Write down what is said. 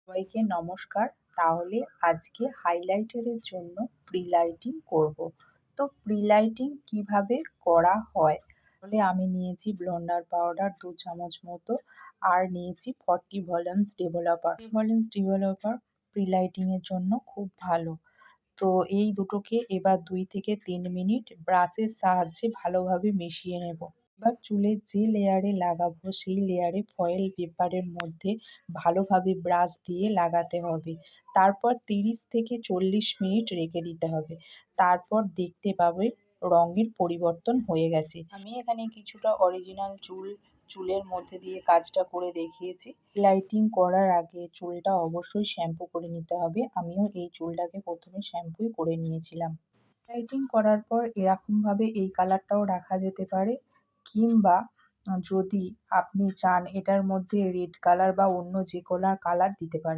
সবাইকে নমস্কার। তাহলে আজকে হাইলাইটারের জন্য প্রিলাইটিং করব। তো প্রিলাইটিং কিভাবে করা হয়, তাহলে আমি নিয়েছি ব্লেন্ডার পাউডার 2 চামচ মতো, আর নিয়েছি 40 ভলিউমস ডেভেলপার। প্রিলাইটিং এর জন্য খুব ভালো। তো এই দুটোকে এবার 2 থেকে 3 মিনিট ব্রাশের সাহায্যে ভালোভাবে মিশিয়ে নেব। এবার চুলের যে লেয়ারে লাগাবো সেই লেয়ারে ফয়েল পেপারের মধ্যে ভালোভাবে ব্রাশ দিয়ে লাগাতে হবে। তারপর 30 থেকে 40 মিনিট রেখে দিতে হবে। তারপর দেখতে পাবে রঙের পরিবর্তন হয়ে গেছে। আমি এখানে কিছুটা অরিজিনাল চুলের মধ্যে দিয়ে কাজটা করে দেখিয়েছি। লাইটিং করার আগে চুলটা অবশ্যই শ্যাম্পু করে নিতে হবে। আমিও এই চুলটাকে প্রথমে শ্যাম্পুই করে নিয়েছিলাম। লাইটিং করার পর এরকমভাবে এই কালারটাও রাখা যেতে পারে, কিংবা যদি আপনি চান এটার মধ্যে রেড কালার বা অন্য যে কোনো কালার দিতে পারেন।